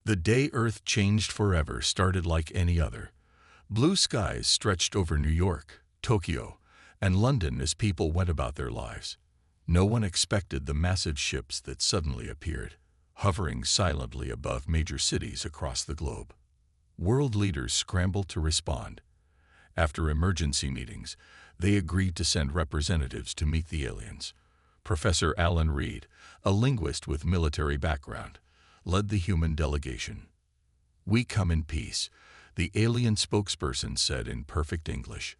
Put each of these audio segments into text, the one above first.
The day Earth changed forever started like any other. Blue skies stretched over New York, Tokyo, and London as people went about their lives. No one expected the massive ships that suddenly appeared, hovering silently above major cities across the globe. World leaders scrambled to respond. After emergency meetings, they agreed to send representatives to meet the aliens. Professor Alan Reed, a linguist with military background, led the human delegation. "We come in peace," the alien spokesperson said in perfect English.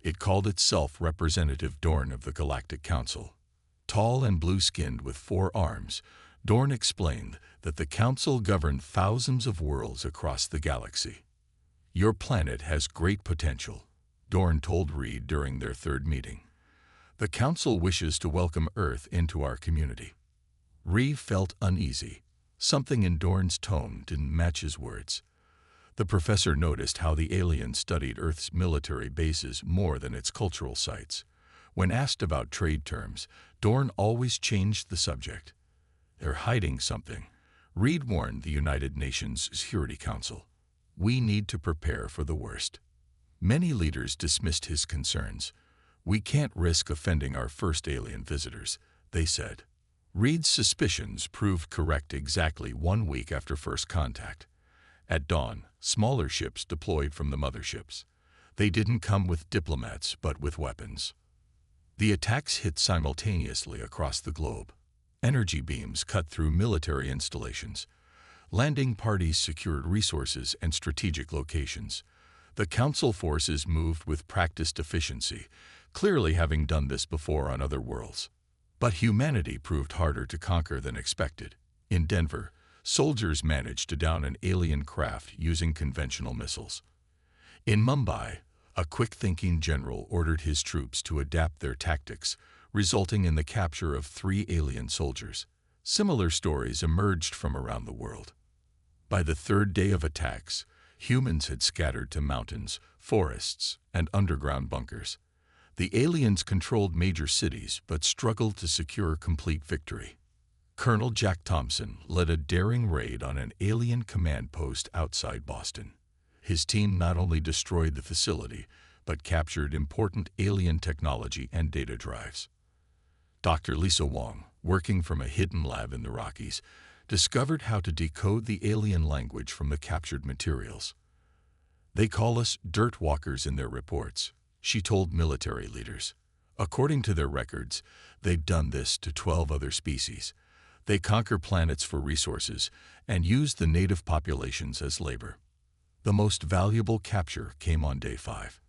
It called itself Representative Dorn of the Galactic Council. Tall and blue-skinned with 4 arms, Dorn explained that the Council governed thousands of worlds across the galaxy. "Your planet has great potential," Dorn told Reed during their 3rd meeting. "The Council wishes to welcome Earth into our community." Reed felt uneasy. Something in Dorn's tone didn't match his words. The professor noticed how the aliens studied Earth's military bases more than its cultural sites. When asked about trade terms, Dorn always changed the subject. "They're hiding something," Reed warned the United Nations Security Council. "We need to prepare for the worst." Many leaders dismissed his concerns. "We can't risk offending our first alien visitors," they said. Reed's suspicions proved correct exactly 1 week after first contact. At dawn, smaller ships deployed from the motherships. They didn't come with diplomats, but with weapons. The attacks hit simultaneously across the globe. Energy beams cut through military installations. Landing parties secured resources and strategic locations. The Council forces moved with practiced efficiency, clearly having done this before on other worlds. But humanity proved harder to conquer than expected. In Denver, soldiers managed to down an alien craft using conventional missiles. In Mumbai, a quick-thinking general ordered his troops to adapt their tactics, resulting in the capture of 3 alien soldiers. Similar stories emerged from around the world. By the 3rd day of attacks, humans had scattered to mountains, forests, and underground bunkers. The aliens controlled major cities but struggled to secure complete victory. Colonel Jack Thompson led a daring raid on an alien command post outside Boston. His team not only destroyed the facility, but captured important alien technology and data drives. Dr. Lisa Wong, working from a hidden lab in the Rockies, discovered how to decode the alien language from the captured materials. "They call us dirt walkers in their reports," she told military leaders. According to their records, they've done this to 12 other species. They conquer planets for resources and use the native populations as labor. The most valuable capture came on day 5.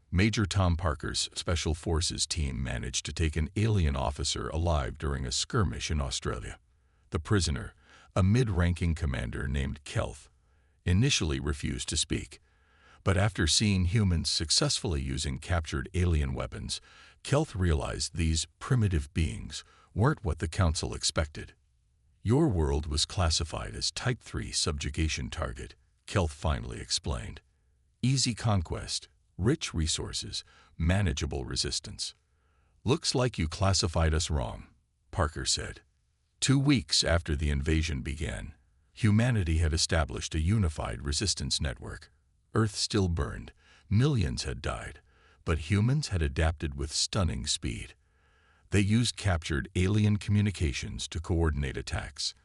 Major Tom Parker's Special Forces team managed to take an alien officer alive during a skirmish in Australia. The prisoner, a mid-ranking commander named Kelth, initially refused to speak. But after seeing humans successfully using captured alien weapons, Kelth realized these primitive beings weren't what the Council expected. "Your world was classified as Type 3 subjugation target," Kelth finally explained. "Easy conquest, rich resources, manageable resistance." "Looks like you classified us wrong," Parker said. 2 weeks after the invasion began, humanity had established a unified resistance network. Earth still burned, millions had died, but humans had adapted with stunning speed. They used captured alien communications to coordinate attacks.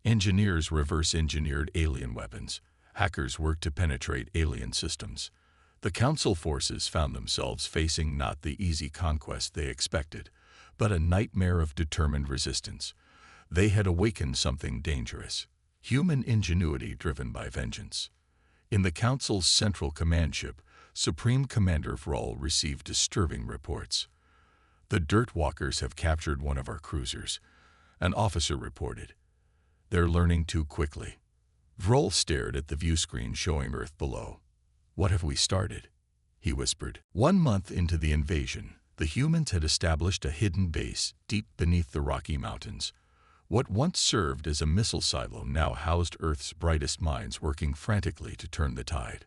Engineers reverse-engineered alien weapons. Hackers worked to penetrate alien systems. The Council forces found themselves facing not the easy conquest they expected, but a nightmare of determined resistance. They had awakened something dangerous, human ingenuity driven by vengeance. In the Council's central command ship, Supreme Commander Vrol received disturbing reports. "The Dirt Walkers have captured one of our cruisers," an officer reported. "They're learning too quickly." Vrol stared at the view screen showing Earth below. "What have we started?" he whispered. 1 month into the invasion, the humans had established a hidden base deep beneath the Rocky Mountains. What once served as a missile silo now housed Earth's brightest minds working frantically to turn the tide.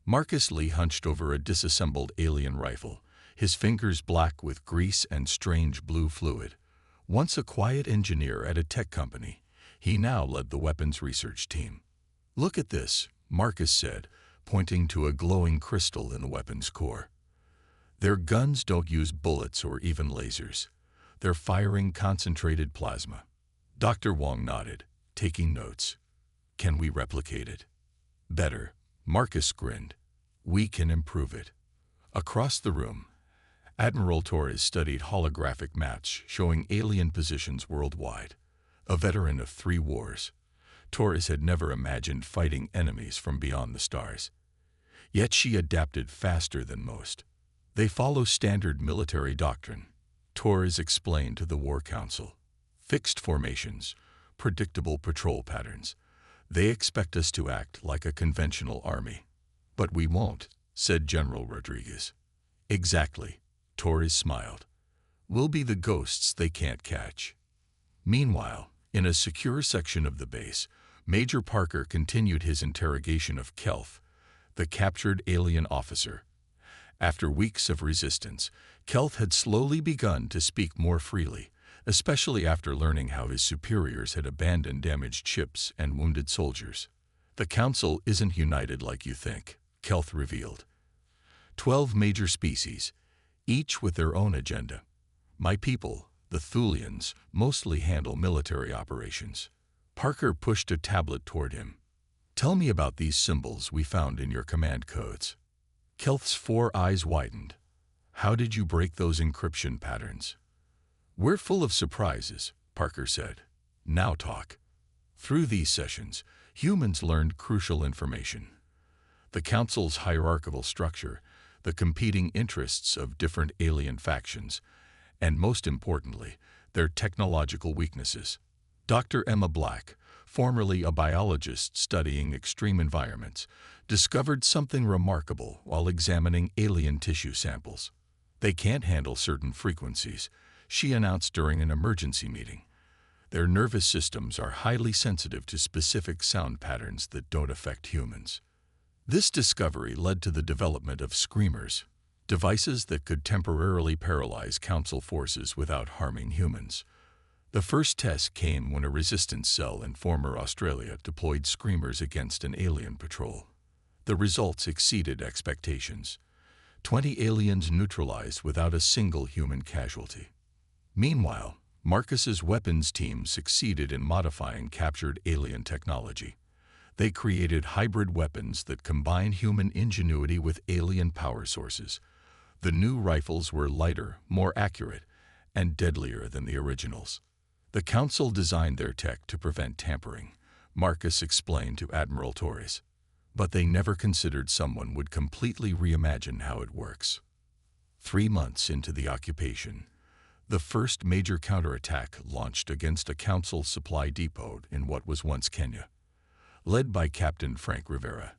Marcus Lee hunched over a disassembled alien rifle, his fingers black with grease and strange blue fluid. Once a quiet engineer at a tech company, he now led the weapons research team. "Look at this," Marcus said, pointing to a glowing crystal in the weapon's core. "Their guns don't use bullets or even lasers. They're firing concentrated plasma." Dr. Wong nodded, taking notes. "Can we replicate it?" "Better," Marcus grinned. "We can improve it." Across the room, Admiral Torres studied holographic maps showing alien positions worldwide. A veteran of 3 wars, Torres had never imagined fighting enemies from beyond the stars. Yet she adapted faster than most. "They follow standard military doctrine," Torres explained to the War Council. "Fixed formations, predictable patrol patterns. They expect us to act like a conventional army." "But we won't," said General Rodriguez. "Exactly," Torres smiled. "We'll be the ghosts they can't catch." Meanwhile, in a secure section of the base, Major Parker continued his interrogation of Kelth, the captured alien officer. After weeks of resistance, Kelth had slowly begun to speak more freely, especially after learning how his superiors had abandoned damaged ships and wounded soldiers. "The Council isn't united like you think," Kelth revealed. 12 major species, each with their own agenda. My people, the Thulians, mostly handle military operations. Parker pushed a tablet toward him. "Tell me about these symbols we found in your command codes." Kelth's 4 eyes widened. "How did you break those encryption patterns?" "We're full of surprises," Parker said. "Now talk." Through these sessions, humans learned crucial information. The Council's hierarchical structure, the competing interests of different alien factions, and most importantly, their technological weaknesses. Dr. Emma Black, formerly a biologist studying extreme environments, discovered something remarkable while examining alien tissue samples. "They can't handle certain frequencies," she announced during an emergency meeting. "Their nervous systems are highly sensitive to specific sound patterns that don't affect humans." This discovery led to the development of screamers, devices that could temporarily paralyze Council forces without harming humans. The first test came when a resistance cell in former Australia deployed screamers against an alien patrol. The results exceeded expectations. 20 aliens neutralized without a single human casualty. Meanwhile, Marcus's weapons team succeeded in modifying captured alien technology. They created hybrid weapons that combine human ingenuity with alien power sources. The new rifles were lighter, more accurate, and deadlier than the originals. "The Council designed their tech to prevent tampering," Marcus explained to Admiral Torres. "But they never considered someone would completely reimagine how it works." 3 months into the occupation, the first major counterattack launched against a Council supply depot in what was once Kenya. Led by Captain Frank Rivera,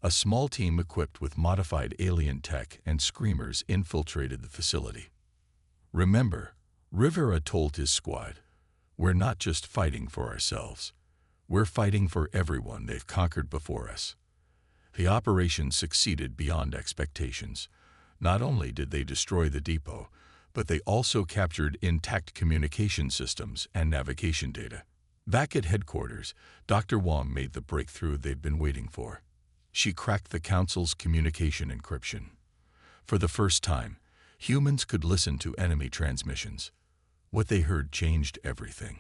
a small team equipped with modified alien tech and screamers infiltrated the facility. "Remember," Rivera told his squad, "we're not just fighting for ourselves. We're fighting for everyone they've conquered before us." The operation succeeded beyond expectations. Not only did they destroy the depot, but they also captured intact communication systems and navigation data. Back at headquarters, Dr. Wong made the breakthrough they'd been waiting for. She cracked the Council's communication encryption. For the first time, humans could listen to enemy transmissions. What they heard changed everything.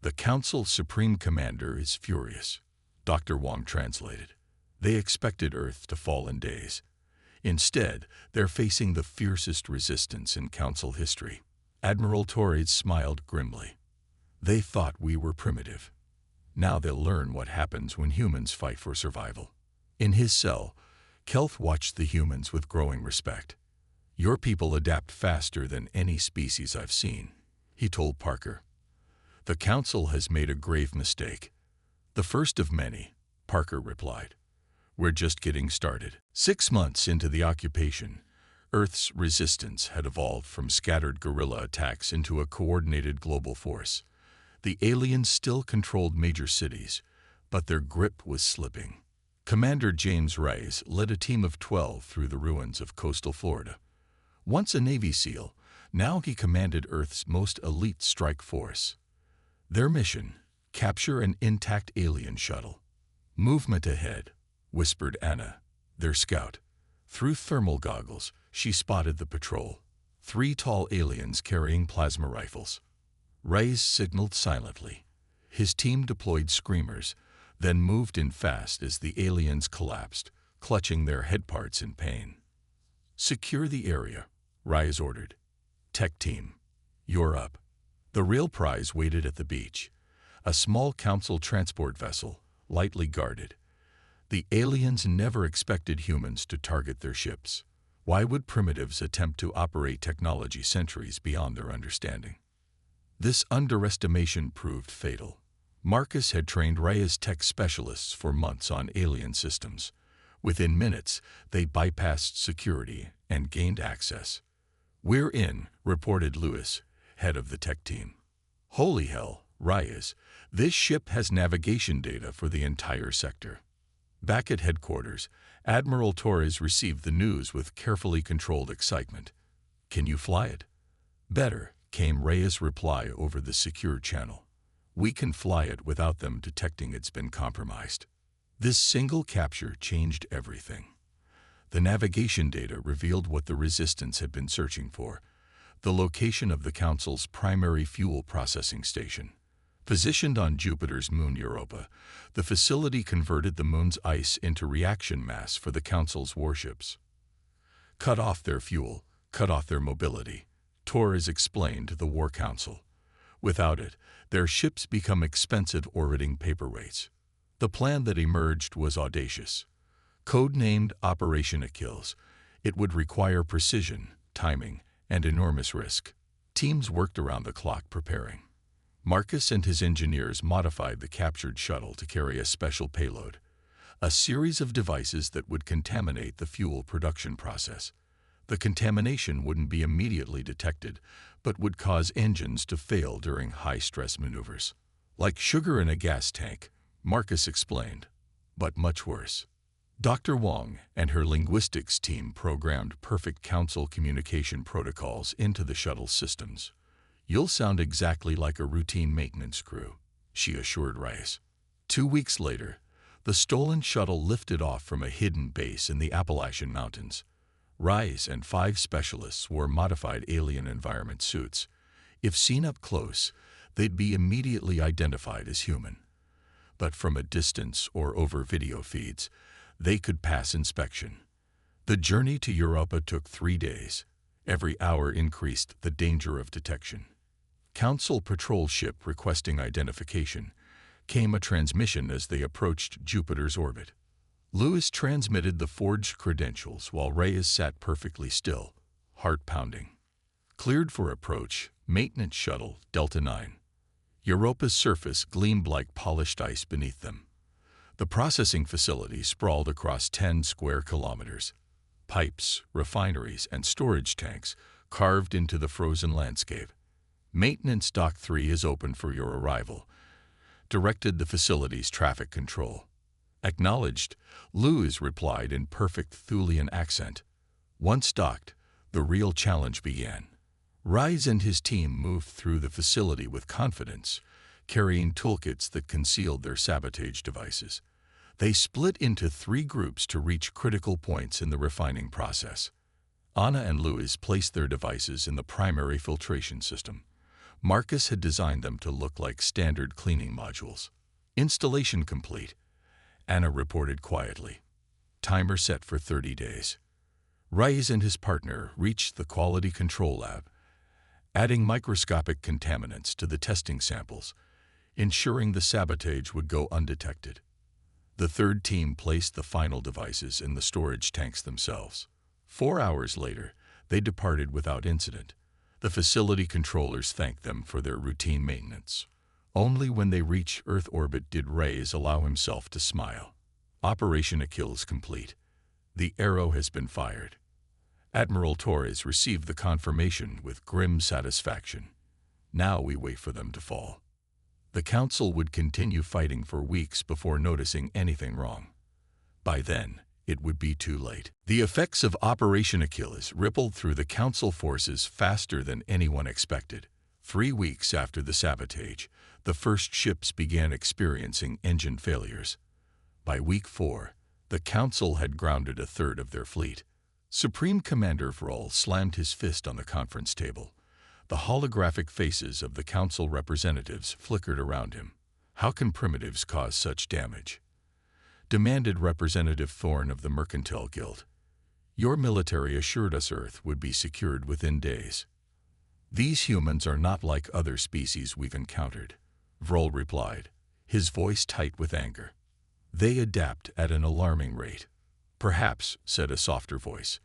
"The Council's Supreme Commander is furious," Dr. Wong translated. "They expected Earth to fall in days. Instead, they're facing the fiercest resistance in Council history." Admiral Torres smiled grimly. "They thought we were primitive. Now they'll learn what happens when humans fight for survival." In his cell, Kelth watched the humans with growing respect. "Your people adapt faster than any species I've seen," he told Parker. "The Council has made a grave mistake." "The first of many," Parker replied. "We're just getting started." 6 months into the occupation, Earth's resistance had evolved from scattered guerrilla attacks into a coordinated global force. The aliens still controlled major cities, but their grip was slipping. Commander James Rice led a team of 12 through the ruins of coastal Florida. Once a Navy SEAL, now he commanded Earth's most elite strike force. Their mission: capture an intact alien shuttle. "Movement ahead," whispered Anna, their scout. Through thermal goggles, she spotted the patrol, 3 tall aliens carrying plasma rifles. Reyes signaled silently. His team deployed screamers, then moved in fast as the aliens collapsed, clutching their head parts in pain. "Secure the area," Reyes ordered. "Tech team, you're up." The real prize waited at the beach, a small council transport vessel, lightly guarded. The aliens never expected humans to target their ships. Why would primitives attempt to operate technology centuries beyond their understanding? This underestimation proved fatal. Marcus had trained Reyes tech specialists for months on alien systems. Within minutes, they bypassed security and gained access. "We're in," reported Lewis, head of the tech team. "Holy hell, Reyes, this ship has navigation data for the entire sector." Back at headquarters, Admiral Torres received the news with carefully controlled excitement. "Can you fly it?" "Better," came Reyes' reply over the secure channel. "We can fly it without them detecting it's been compromised." This single capture changed everything. The navigation data revealed what the Resistance had been searching for: the location of the Council's primary fuel processing station. Positioned on Jupiter's moon Europa, the facility converted the moon's ice into reaction mass for the Council's warships. "Cut off their fuel, cut off their mobility," Torres explained to the War Council. "Without it, their ships become expensive orbiting paperweights." The plan that emerged was audacious. Codenamed Operation Achilles, it would require precision, timing, and enormous risk. Teams worked around the clock preparing. Marcus and his engineers modified the captured shuttle to carry a special payload, a series of devices that would contaminate the fuel production process. The contamination wouldn't be immediately detected, but would cause engines to fail during high-stress maneuvers. "Like sugar in a gas tank," Marcus explained, "but much worse." Dr. Wong and her linguistics team programmed perfect council communication protocols into the shuttle's systems. "You'll sound exactly like a routine maintenance crew," she assured Reyes. 2 weeks later, the stolen shuttle lifted off from a hidden base in the Appalachian Mountains. Reyes and 5 specialists wore modified alien environment suits. If seen up close, they'd be immediately identified as human. But from a distance or over video feeds, they could pass inspection. The journey to Europa took 3 days. Every hour increased the danger of detection. Council patrol ship requesting identification, came a transmission as they approached Jupiter's orbit. Lewis transmitted the forged credentials while Reyes sat perfectly still, heart pounding. "Cleared for approach, maintenance shuttle, Delta 9. Europa's surface gleamed like polished ice beneath them. The processing facility sprawled across 10 square kilometers. Pipes, refineries, and storage tanks carved into the frozen landscape. Maintenance Dock 3 is open for your arrival," directed the facility's traffic control. "Acknowledged," Lewis replied in perfect Thulian accent. Once docked, the real challenge began. Reyes and his team moved through the facility with confidence, carrying toolkits that concealed their sabotage devices. They split into 3 groups to reach critical points in the refining process. Anna and Lewis placed their devices in the primary filtration system. Marcus had designed them to look like standard cleaning modules. "Installation complete," Anna reported quietly. Timer set for 30 days. Reyes and his partner reached the quality control lab, adding microscopic contaminants to the testing samples, ensuring the sabotage would go undetected. The third team placed the final devices in the storage tanks themselves. 4 hours later, they departed without incident. The facility controllers thanked them for their routine maintenance. Only when they reached Earth orbit did Reyes allow himself to smile. "Operation Achilles complete. The arrow has been fired." Admiral Torres received the confirmation with grim satisfaction. "Now we wait for them to fall." The Council would continue fighting for weeks before noticing anything wrong. By then, it would be too late. The effects of Operation Achilles rippled through the Council forces faster than anyone expected. 3 weeks after the sabotage, the first ships began experiencing engine failures. By week 4, the Council had grounded a third of their fleet. Supreme Commander Vrol slammed his fist on the conference table. The holographic faces of the Council representatives flickered around him. "How can primitives cause such damage?" demanded Representative Thorne of the Mercantile Guild. "Your military assured us Earth would be secured within days." "These humans are not like other species we've encountered," Vrol replied, his voice tight with anger. "They adapt at an alarming rate." "Perhaps," said a softer voice,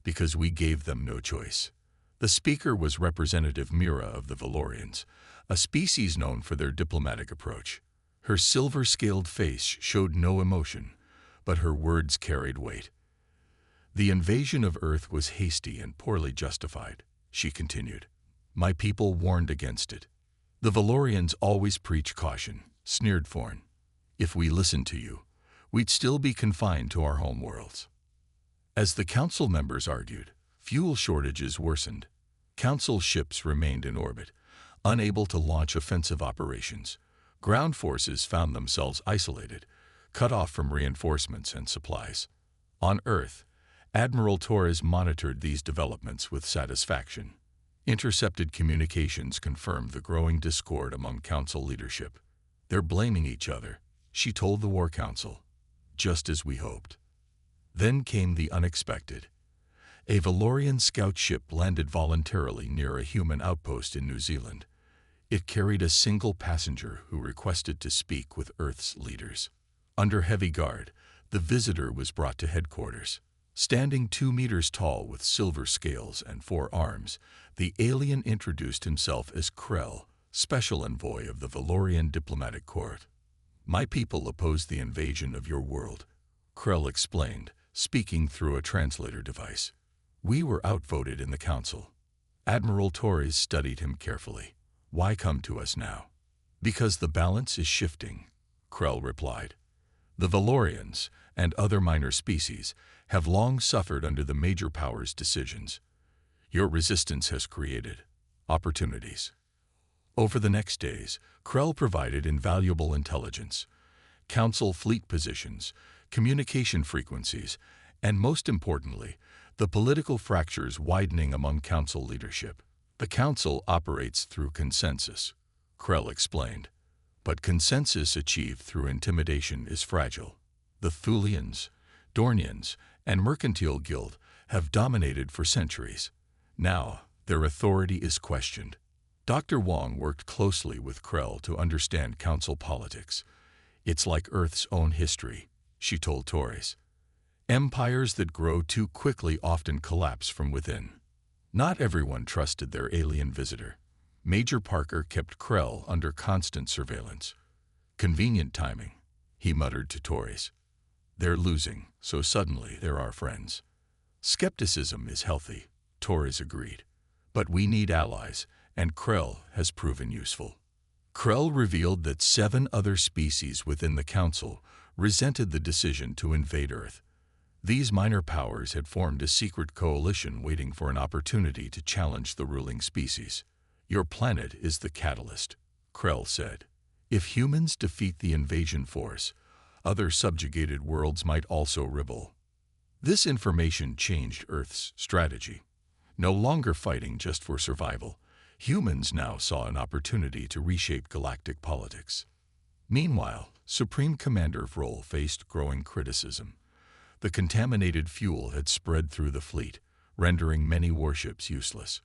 "because we gave them no choice." The speaker was Representative Mira of the Valorians, a species known for their diplomatic approach. Her silver-scaled face showed no emotion, but her words carried weight. "The invasion of Earth was hasty and poorly justified," she continued. "My people warned against it." "The Valorians always preach caution," sneered Thorne. "If we listened to you, we'd still be confined to our home worlds." As the Council members argued, fuel shortages worsened. Council ships remained in orbit, unable to launch offensive operations. Ground forces found themselves isolated, cut off from reinforcements and supplies. On Earth, Admiral Torres monitored these developments with satisfaction. Intercepted communications confirmed the growing discord among Council leadership. "They're blaming each other," she told the War Council. "Just as we hoped." Then came the unexpected. A Valorian scout ship landed voluntarily near a human outpost in New Zealand. It carried a single passenger who requested to speak with Earth's leaders. Under heavy guard, the visitor was brought to headquarters. Standing 2 meters tall with silver scales and 4 arms, the alien introduced himself as Krell, special envoy of the Valorian diplomatic court. "My people opposed the invasion of your world," Krell explained, speaking through a translator device. "We were outvoted in the Council." Admiral Torres studied him carefully. "Why come to us now?" "Because the balance is shifting," Krell replied. "The Valorians, and other minor species, have long suffered under the major powers' decisions. Your resistance has created opportunities." Over the next days, Krell provided invaluable intelligence, Council fleet positions, communication frequencies, and most importantly, the political fractures widening among Council leadership. "The Council operates through consensus," Krell explained. "But consensus achieved through intimidation is fragile. The Thulians, Dornians, and Mercantile Guild have dominated for centuries. Now, their authority is questioned." Dr. Wong worked closely with Krell to understand Council politics. "It's like Earth's own history," she told Torres. "Empires that grow too quickly often collapse from within." Not everyone trusted their alien visitor. Major Parker kept Krell under constant surveillance. "Convenient timing," he muttered to Torres. "They're losing, so suddenly they're our friends." "Skepticism is healthy," Torres agreed. "But we need allies, and Krell has proven useful." Krell revealed that 7 other species within the Council resented the decision to invade Earth. These minor powers had formed a secret coalition waiting for an opportunity to challenge the ruling species. "Your planet is the catalyst," Krell said. "If humans defeat the invasion force, other subjugated worlds might also rebel." This information changed Earth's strategy. No longer fighting just for survival, humans now saw an opportunity to reshape galactic politics. Meanwhile, Supreme Commander Vrol faced growing criticism. The contaminated fuel had spread through the fleet, rendering many warships useless.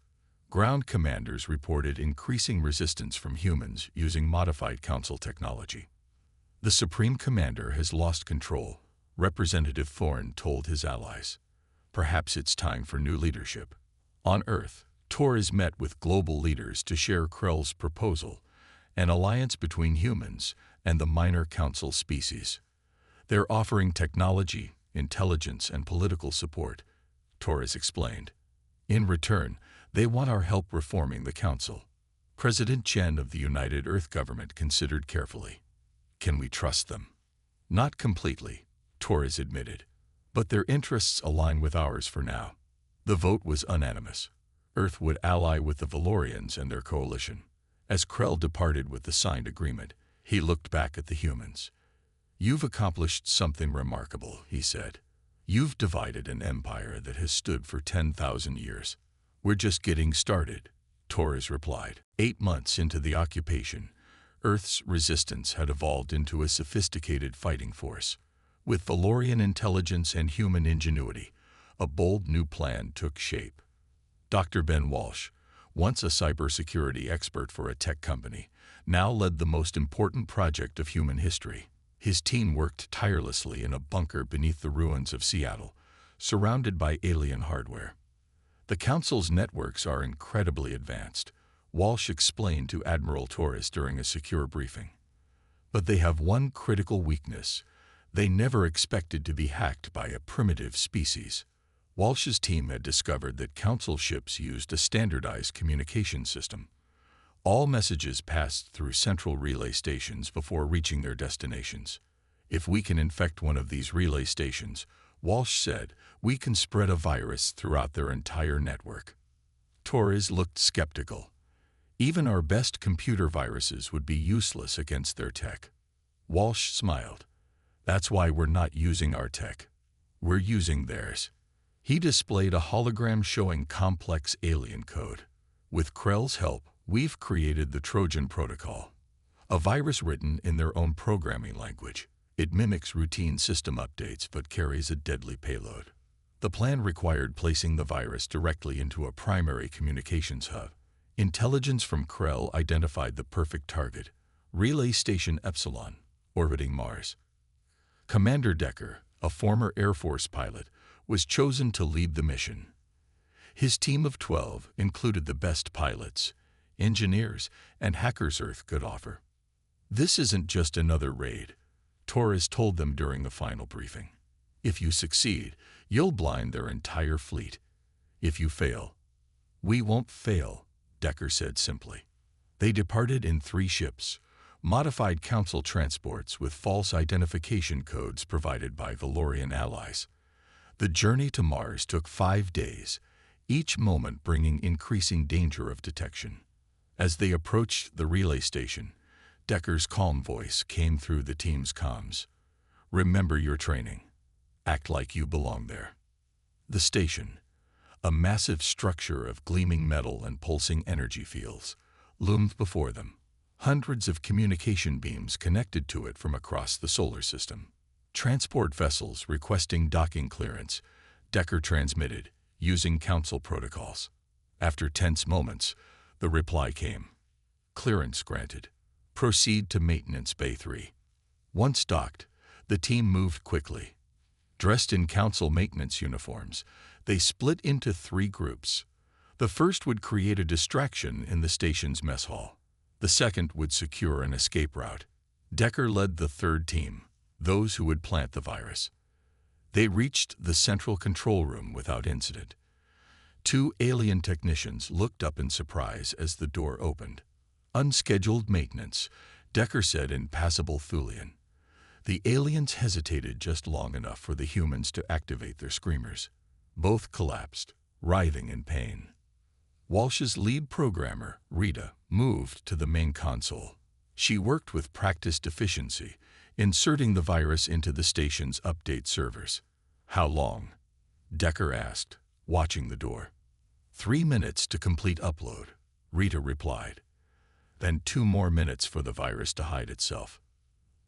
Ground commanders reported increasing resistance from humans using modified Council technology. "The Supreme Commander has lost control," Representative Thorne told his allies. "Perhaps it's time for new leadership." On Earth, Torres met with global leaders to share Krell's proposal, an alliance between humans and the minor Council species. "They're offering technology, intelligence, and political support," Torres explained. "In return, they want our help reforming the Council." President Chen of the United Earth Government considered carefully. "Can we trust them?" "Not completely," Torres admitted, "but their interests align with ours for now." The vote was unanimous. Earth would ally with the Valorians and their coalition. As Krell departed with the signed agreement, he looked back at the humans. "You've accomplished something remarkable," he said. "You've divided an empire that has stood for 10,000 years." "We're just getting started," Torres replied. 8 months into the occupation, Earth's resistance had evolved into a sophisticated fighting force. With Valorian intelligence and human ingenuity, a bold new plan took shape. Dr. Ben Walsh, once a cybersecurity expert for a tech company, now led the most important project of human history. His team worked tirelessly in a bunker beneath the ruins of Seattle, surrounded by alien hardware. "The Council's networks are incredibly advanced," Walsh explained to Admiral Torres during a secure briefing. "But they have one critical weakness. They never expected to be hacked by a primitive species." Walsh's team had discovered that Council ships used a standardized communication system. All messages passed through central relay stations before reaching their destinations. "If we can infect one of these relay stations," Walsh said, "we can spread a virus throughout their entire network." Torres looked skeptical. "Even our best computer viruses would be useless against their tech." Walsh smiled. "That's why we're not using our tech. We're using theirs." He displayed a hologram showing complex alien code. "With Krell's help, we've created the Trojan Protocol, a virus written in their own programming language. It mimics routine system updates but carries a deadly payload." The plan required placing the virus directly into a primary communications hub. Intelligence from Krell identified the perfect target, Relay Station Epsilon, orbiting Mars. Commander Decker, a former Air Force pilot, was chosen to lead the mission. His team of 12 included the best pilots, engineers, and hackers Earth could offer. "This isn't just another raid," Torres told them during the final briefing. "If you succeed, you'll blind their entire fleet. If you fail, we won't fail," Decker said simply. They departed in 3 ships, modified Council transports with false identification codes provided by Valorian allies. The journey to Mars took 5 days, each moment bringing increasing danger of detection. As they approached the relay station, Decker's calm voice came through the team's comms. "Remember your training. Act like you belong there." The station, a massive structure of gleaming metal and pulsing energy fields, loomed before them. Hundreds of communication beams connected to it from across the solar system. Transport vessels requesting docking clearance, Decker transmitted, using Council protocols. After tense moments, the reply came. "Clearance granted. Proceed to Maintenance Bay 3. Once docked, the team moved quickly. Dressed in Council maintenance uniforms, they split into 3 groups. The first would create a distraction in the station's mess hall. The second would secure an escape route. Decker led the third team, those who would plant the virus. They reached the central control room without incident. 2 alien technicians looked up in surprise as the door opened. "Unscheduled maintenance," Decker said in passable Thulian. The aliens hesitated just long enough for the humans to activate their screamers. Both collapsed, writhing in pain. Walsh's lead programmer, Rita, moved to the main console. She worked with practiced efficiency, inserting the virus into the station's update servers. "How long?" Decker asked, watching the door. 3 minutes to complete upload," Rita replied. "Then 2 more minutes for the virus to hide itself."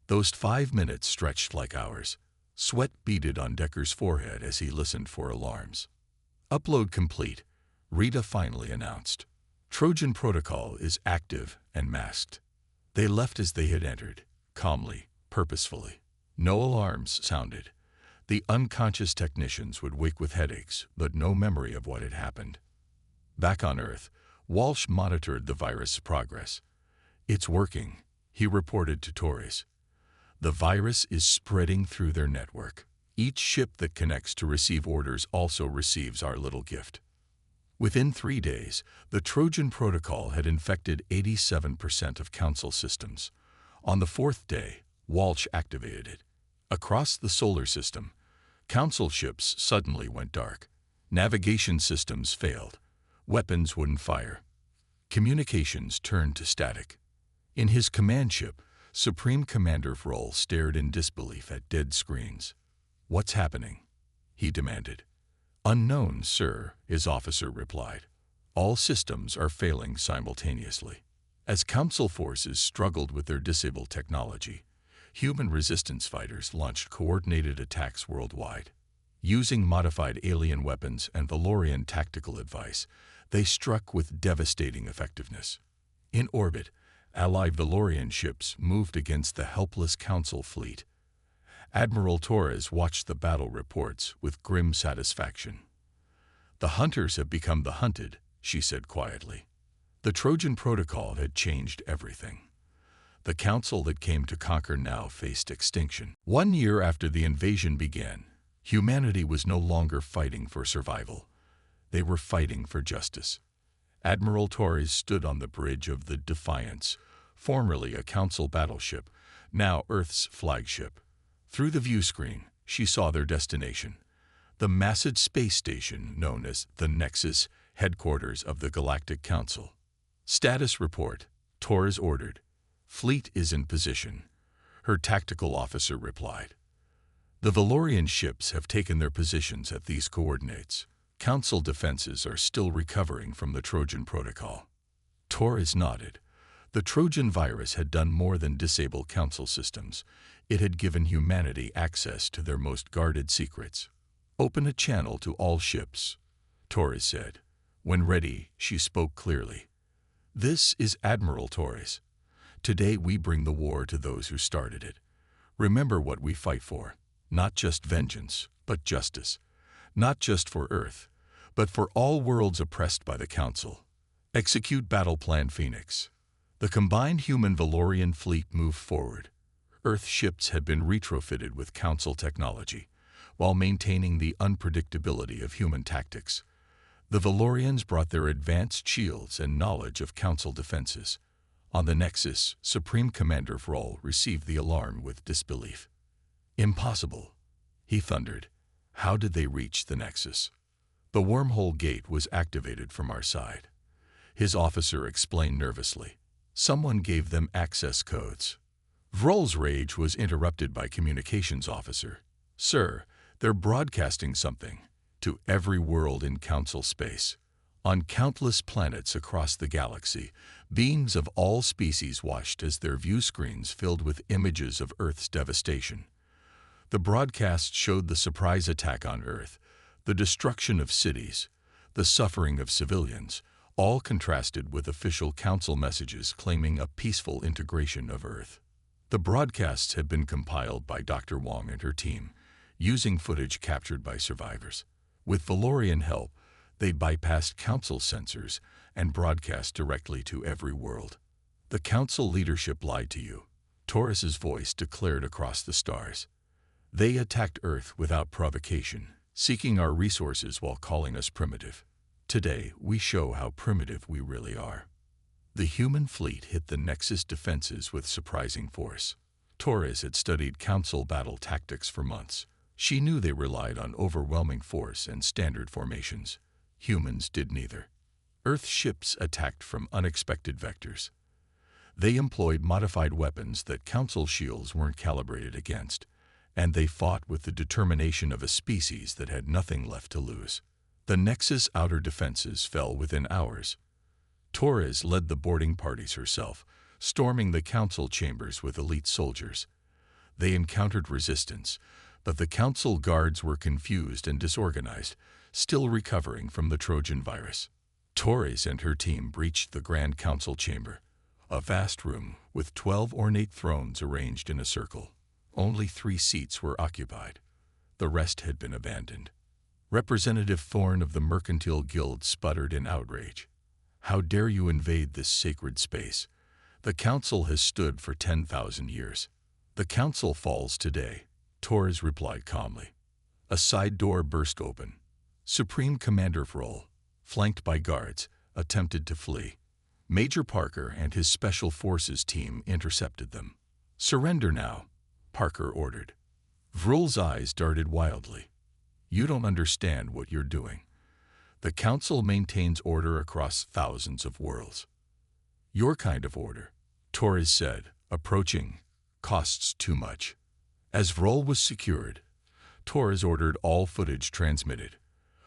Those 5 minutes stretched like hours. Sweat beaded on Decker's forehead as he listened for alarms. "Upload complete," Rita finally announced. "Trojan Protocol is active and masked." They left as they had entered, calmly, purposefully. No alarms sounded. The unconscious technicians would wake with headaches, but no memory of what had happened. Back on Earth, Walsh monitored the virus' progress. "It's working," he reported to Torres. "The virus is spreading through their network. Each ship that connects to receive orders also receives our little gift." Within 3 days, the Trojan Protocol had infected 87% of Council systems. On the 4th day, Walsh activated it. Across the solar system, Council ships suddenly went dark. Navigation systems failed. Weapons wouldn't fire. Communications turned to static. In his command ship, Supreme Commander Vrol stared in disbelief at dead screens. "What's happening?" he demanded. "Unknown, sir," his officer replied. "All systems are failing simultaneously." As Council forces struggled with their disabled technology, human resistance fighters launched coordinated attacks worldwide. Using modified alien weapons and Valorian tactical advice, they struck with devastating effectiveness. In orbit, Allied Valorian ships moved against the helpless Council fleet. Admiral Torres watched the battle reports with grim satisfaction. "The hunters have become the hunted," she said quietly. The Trojan Protocol had changed everything. The Council that came to conquer now faced extinction. 1 year after the invasion began, humanity was no longer fighting for survival. They were fighting for justice. Admiral Torres stood on the bridge of the Defiance, formerly a Council battleship, now Earth's flagship. Through the viewscreen, she saw their destination, the massive space station known as the Nexus, headquarters of the Galactic Council. "Status report," Torres ordered. "Fleet is in position," her tactical officer replied. "The Valorian ships have taken their positions at these coordinates. Council defenses are still recovering from the Trojan Protocol." Torres nodded. The Trojan virus had done more than disable Council systems. It had given humanity access to their most guarded secrets. "Open a channel to all ships," Torres said. When ready, she spoke clearly. "This is Admiral Torres. Today we bring the war to those who started it. Remember what we fight for. Not just vengeance, but justice. Not just for Earth, but for all worlds oppressed by the Council. Execute Battle Plan Phoenix." The combined human-Valorian fleet moved forward. Earth ships had been retrofitted with Council technology, while maintaining the unpredictability of human tactics. The Valorians brought their advanced shields and knowledge of Council defenses. On the Nexus, Supreme Commander Vrol received the alarm with disbelief. "Impossible," he thundered. "How did they reach the Nexus?" "The wormhole gate was activated from our side," his officer explained nervously. "Someone gave them access codes." Vrol's rage was interrupted by communications officer. "Sir, they're broadcasting something to every world in Council space. On countless planets across the galaxy, beings of all species watched as their view screens filled with images of Earth's devastation. The broadcast showed the surprise attack on Earth, the destruction of cities, the suffering of civilians, all contrasted with official Council messages claiming a peaceful integration of Earth. The broadcasts had been compiled by Dr. Wong and her team, using footage captured by survivors. With Valorian help, they bypassed Council censors and broadcast directly to every world. "The Council leadership lied to you," Torres's voice declared across the stars. "They attacked Earth without provocation, seeking our resources while calling us primitive. Today, we show how primitive we really are." The human fleet hit the Nexus defenses with surprising force. Torres had studied Council battle tactics for months. She knew they relied on overwhelming force and standard formations. Humans did neither. Earth ships attacked from unexpected vectors. They employed modified weapons that Council shields weren't calibrated against, and they fought with the determination of a species that had nothing left to lose. The Nexus outer defenses fell within hours. Torres led the boarding parties herself, storming the Council chambers with elite soldiers. They encountered resistance, but the Council guards were confused and disorganized, still recovering from the Trojan virus. Torres and her team breached the Grand Council chamber, a vast room with 12 ornate thrones arranged in a circle. Only 3 seats were occupied. The rest had been abandoned. Representative Thorne of the Mercantile Guild sputtered in outrage. "How dare you invade this sacred space? The Council has stood for 10,000 years. The Council falls today," Torres replied calmly. A side door burst open. Supreme Commander Vrol, flanked by guards, attempted to flee. Major Parker and his Special Forces team intercepted them. "Surrender now," Parker ordered. Vrol's eyes darted wildly. "You don't understand what you're doing. The Council maintains order across thousands of worlds." "Your kind of order," Torres said, approaching, costs too much. As role was secured, Torres ordered all footage transmitted.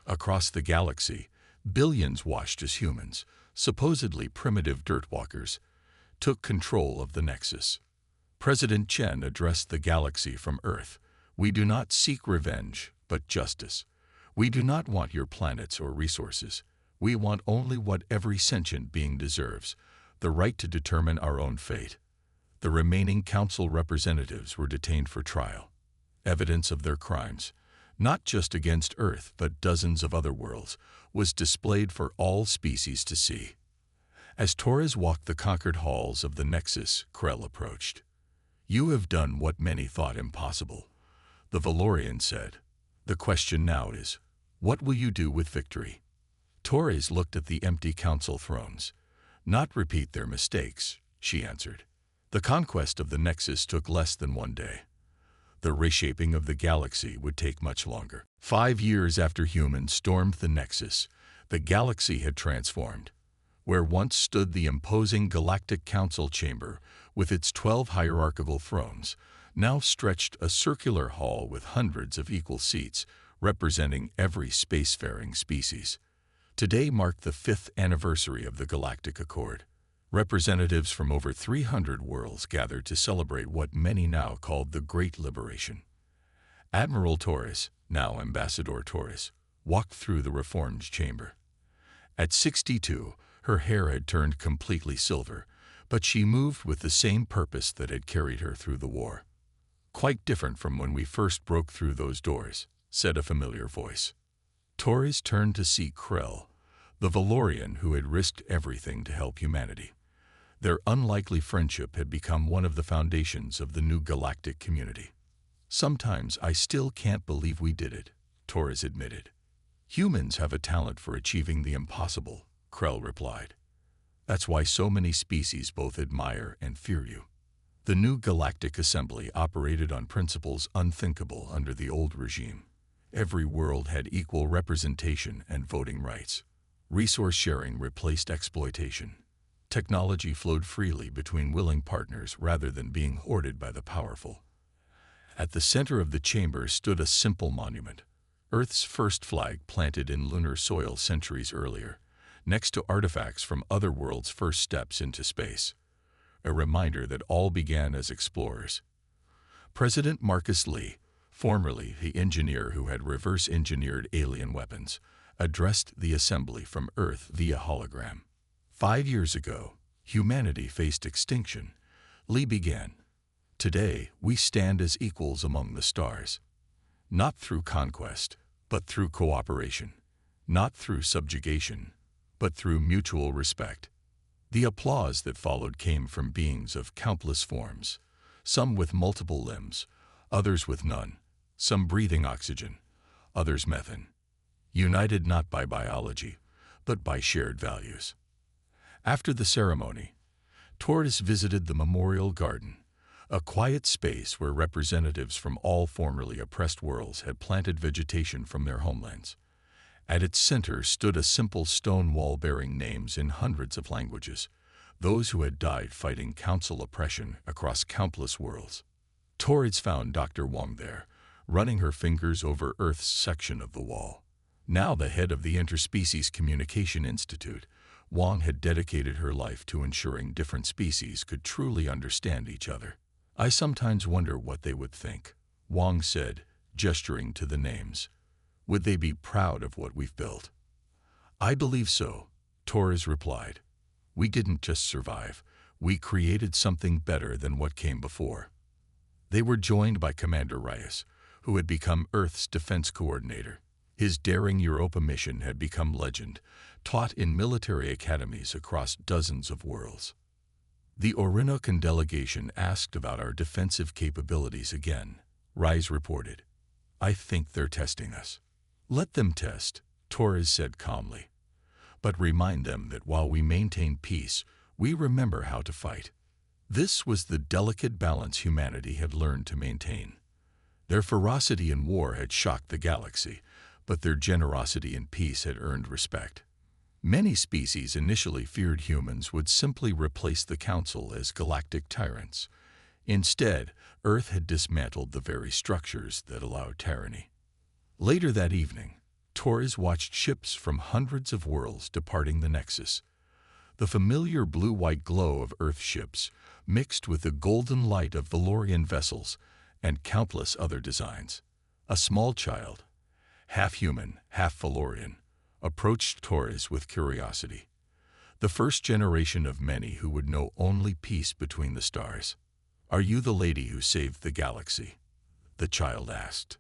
Across the galaxy, billions watched as humans, supposedly primitive dirtwalkers, took control of the Nexus. President Chen addressed the galaxy from Earth. "We do not seek revenge, but justice. We do not want your planets or resources. We want only what every sentient being deserves, the right to determine our own fate." The remaining council representatives were detained for trial. Evidence of their crimes, not just against Earth but dozens of other worlds, was displayed for all species to see. As Torres walked the conquered halls of the Nexus, Krell approached. "You have done what many thought impossible," the Valorian said. "The question now is, what will you do with victory?" Torres looked at the empty council thrones. "Not repeat their mistakes," she answered. The conquest of the Nexus took less than 1 day. The reshaping of the galaxy would take much longer. 5 years after humans stormed the Nexus, the galaxy had transformed. Where once stood the imposing Galactic Council chamber with its 12 hierarchical thrones, now stretched a circular hall with hundreds of equal seats, representing every spacefaring species. Today marked the 5th anniversary of the Galactic Accord. Representatives from over 300 worlds gathered to celebrate what many now called the Great Liberation. Admiral Torres, now Ambassador Torres, walked through the reformed chamber. At 62, her hair had turned completely silver, but she moved with the same purpose that had carried her through the war. "Quite different from when we first broke through those doors," said a familiar voice. Torres turned to see Krell, the Valorian who had risked everything to help humanity. Their unlikely friendship had become one of the foundations of the new galactic community. "Sometimes I still can't believe we did it," Torres admitted. "Humans have a talent for achieving the impossible," Krell replied. "That's why so many species both admire and fear you." The new Galactic Assembly operated on principles unthinkable under the old regime. Every world had equal representation and voting rights. Resource sharing replaced exploitation. Technology flowed freely between willing partners rather than being hoarded by the powerful. At the center of the chamber stood a simple monument, Earth's first flag planted in lunar soil centuries earlier, next to artifacts from other worlds' first steps into space. A reminder that all began as explorers. President Marcus Lee, formerly the engineer who had reverse-engineered alien weapons, addressed the assembly from Earth via hologram. 5 years ago, humanity faced extinction. Lee began. "Today, we stand as equals among the stars. Not through conquest, but through cooperation. Not through subjugation, but through mutual respect." The applause that followed came from beings of countless forms, some with multiple limbs, others with none, some breathing oxygen, others methane. United not by biology, but by shared values. After the ceremony, Torres visited the Memorial Garden, a quiet space where representatives from all formerly oppressed worlds had planted vegetation from their homelands. At its center stood a simple stone wall bearing names in hundreds of languages, those who had died fighting council oppression across countless worlds. Torres found Dr. Wong there, running her fingers over Earth's section of the wall. Now the head of the Interspecies Communication Institute, Wong had dedicated her life to ensuring different species could truly understand each other. "I sometimes wonder what they would think," Wong said, gesturing to the names. "Would they be proud of what we've built?" "I believe so," Torres replied. "We didn't just survive, we created something better than what came before." They were joined by Commander Reyes, who had become Earth's defense coordinator. His daring Europa mission had become legend, taught in military academies across dozens of worlds. "The Orinocan delegation asked about our defensive capabilities again," Reyes reported. "I think they're testing us." "Let them test," Torres said calmly. "But remind them that while we maintain peace, we remember how to fight." This was the delicate balance humanity had learned to maintain. Their ferocity in war had shocked the galaxy, but their generosity in peace had earned respect. Many species initially feared humans would simply replace the Council as galactic tyrants. Instead, Earth had dismantled the very structures that allowed tyranny. Later that evening, Torres watched ships from hundreds of worlds departing the Nexus. The familiar blue-white glow of Earth ships mixed with the golden light of Valorian vessels and countless other designs. A small child, half human, half Valorian, approached Torres with curiosity. The first generation of many who would know only peace between the stars. "Are you the lady who saved the galaxy?" the child asked.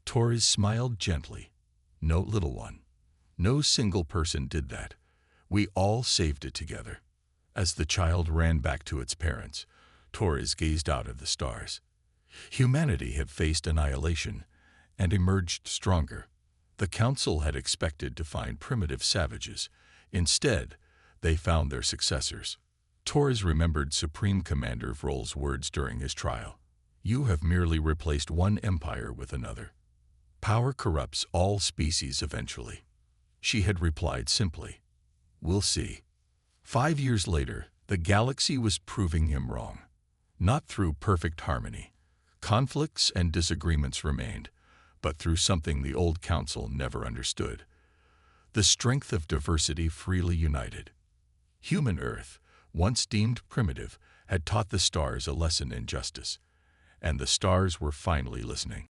Torres smiled gently. "No, little one. No single person did that. We all saved it together." As the child ran back to its parents, Torres gazed out at the stars. Humanity had faced annihilation and emerged stronger. The Council had expected to find primitive savages. Instead, they found their successors. Torres remembered Supreme Commander Vrol's words during his trial. "You have merely replaced one empire with another. Power corrupts all species eventually." She had replied simply, "We'll see." 5 years later, the galaxy was proving him wrong. Not through perfect harmony. Conflicts and disagreements remained, but through something the old council never understood: the strength of diversity freely united. Human Earth, once deemed primitive, had taught the stars a lesson in justice, and the stars were finally listening.